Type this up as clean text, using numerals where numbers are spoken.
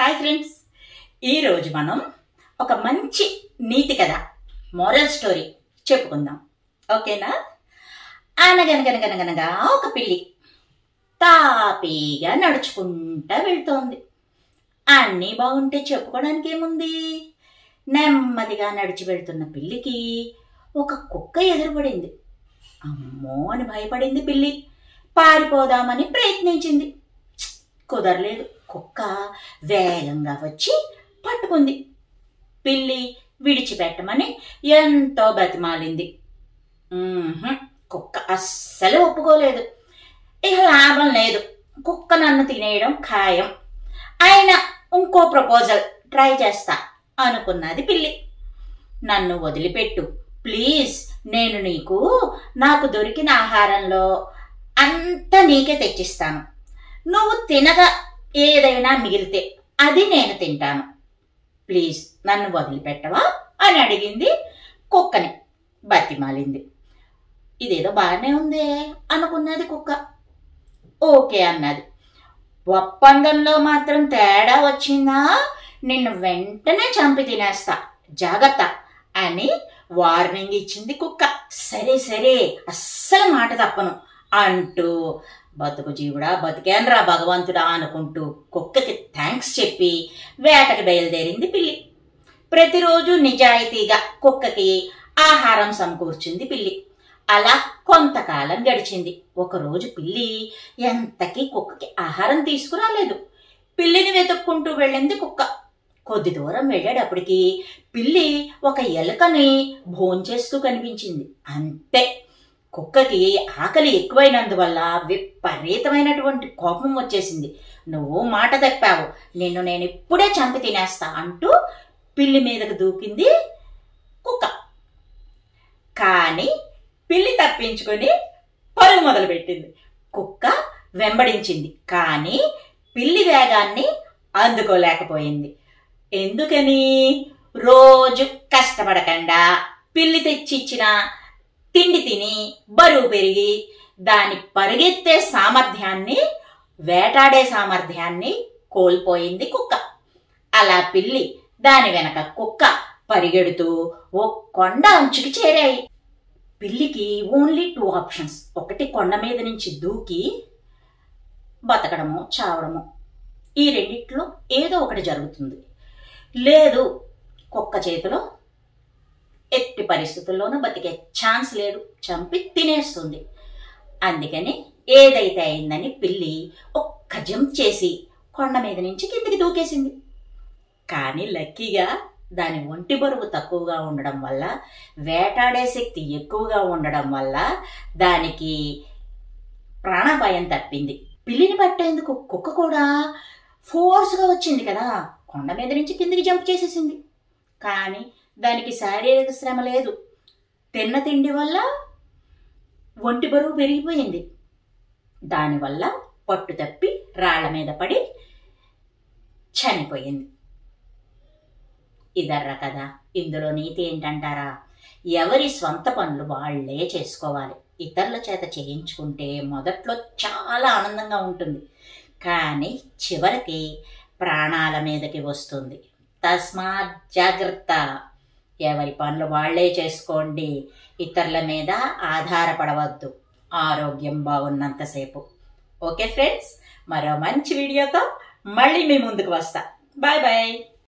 Hi friends, ఈరోజు మనం ఒక మంచి నీతి కథ, మోరల్ స్టోరీ చెప్పుకుందాం. ఓకేనా? అనగనగనగనగనగా ఒక పిల్లి తాపీగా నడుచుకుంటా వెళ్తోంది. అన్నీ బాగుంటే చెప్పుకోవడానికి ఏముంది? నెమ్మదిగా నడిచి వెళ్తున్న పిల్లికి ఒక కుక్క ఎదురుపడింది. అమ్మో అని భయపడింది పిల్లి. పారిపోదామని ప్రయత్నించింది. కుదరలేదు. కుక్క వేగంగా వచ్చి పట్టుకుంది. పిల్లి విడిచిపెట్టమని ఎంతో బతిమాలింది. కుక్క అస్సలు ఒప్పుకోలేదు. ఇక లాభం లేదు, కుక్క నన్ను తినేయడం ఖాయం. అయినా ఇంకో ప్రపోజల్ ట్రై చేస్తా అనుకున్నది పిల్లి. నన్ను వదిలిపెట్టు ప్లీజ్, నేను నాకు దొరికిన ఆహారంలో అంతా నీకే తెచ్చిస్తాను. నువ్వు తినగా ఏదైనా మిగిలితే అది నేను తింటాను. ప్లీజ్ నన్ను వదిలిపెట్టవా అని అడిగింది. కుక్కని బతిమాలింది. ఇదేదో బాగానే ఉందే అనుకున్నది కుక్క. ఓకే అన్నది. ఒప్పందంలో మాత్రం తేడా వచ్చిందా నిన్ను వెంటనే చంపి తినేస్తా, జాగ్రత్త అని వార్నింగ్ ఇచ్చింది కుక్క. సరే సరే, అస్సలు మాట తప్పను అంటూ బతుకు జీవుడా, బతికేనరా భగవంతుడా అనుకుంటూ కుక్కకి థ్యాంక్స్ చెప్పి వేటకి బయలుదేరింది పిల్లి. ప్రతిరోజు నిజాయితీగా కుక్కకి ఆహారం సమకూర్చింది పిల్లి. అలా కొంతకాలం గడిచింది. ఒకరోజు పిల్లి ఎంతకీ కుక్కకి ఆహారం తీసుకురాలేదు. పిల్లిని వెతుక్కుంటూ వెళ్ళింది కుక్క. కొద్ది దూరం వెళ్ళేటప్పటికి పిల్లి ఒక ఎలుకని భోంచేస్తూ కనిపించింది. అంతే, కుక్కకి ఆకలి ఎక్కువైనందువల్ల విపరీతమైనటువంటి కోపం వచ్చేసింది. నువ్వు మాట తప్పావు, నేను ఇప్పుడే చంపి తినేస్తా అంటూ పిల్లి మీదకు దూకింది కుక్క. కానీ పిల్లి తప్పించుకొని పరుగు మొదలుపెట్టింది. కుక్క వెంబడించింది, కానీ పిల్లి వేగాన్ని అందుకోలేకపోయింది. ఎందుకని? రోజు కష్టపడకుండా పిల్లి తెచ్చిచ్చిన తిండి తిని బరువు పెరిగి దాని పరిగెత్తే సామర్థ్యాన్ని, వేటాడే సామర్థ్యాన్ని కోల్పోయింది కుక్క. అలా పిల్లి దాని వెనక కుక్క పరిగెడుతూ ఓ కొండ అంచుకి చేరాయి. పిల్లికి ఓన్లీ 2 ఆప్షన్స్. ఒకటి, కొండ మీద నుంచి దూకి బతకడము, చావడము. ఈ రెండిట్లో ఏదో ఒకటి జరుగుతుంది. లేదు, కుక్క చేతిలో ఎట్టి పరిస్థితుల్లోనూ బతికే ఛాన్స్ లేదు, చంపి తినేస్తుంది. అందుకని ఏదైతే అయిందని పిల్లి ఒక్క జంప్ చేసి కొండ మీద నుంచి కిందికి దూకేసింది. కానీ లక్కీగా దాని ఒంటి బరువు తక్కువగా ఉండడం వల్ల, వేటాడే శక్తి ఎక్కువగా ఉండడం వల్ల దానికి ప్రాణాపాయం తప్పింది. పిల్లిని పట్టేందుకు కుక్క కూడా ఫోర్స్గా వచ్చింది కదా, కొండ మీద నుంచి కిందికి జంప్ చేసేసింది. కానీ దానికి శారీరక శ్రమ లేదు. తిన్న తిండి వల్ల ఒంటి బరువు పెరిగిపోయింది. దానివల్ల పట్టు తప్పి రాళ్ల మీద పడి చనిపోయింది. ఇదర్రా కదా. ఇందులో నీతి ఏంటంటారా? ఎవరి స్వంత పనులు వాళ్లే చేసుకోవాలి. ఇతరుల చేత చేయించుకుంటే మొదట్లో చాలా ఆనందంగా ఉంటుంది, కానీ చివరికి ప్రాణాల మీదకి వస్తుంది. తస్మాత్ జాగ్రత్త. ఎవరి పనులు వాళ్లే చేసుకోండి, ఇతరుల మీద ఆధారపడవద్దు, ఆరోగ్యం బాగున్నంతసేపు. ఓకే ఫ్రెండ్స్, మరో మంచి వీడియోతో మళ్ళీ మీ ముందుకు వస్తా. Bye bye.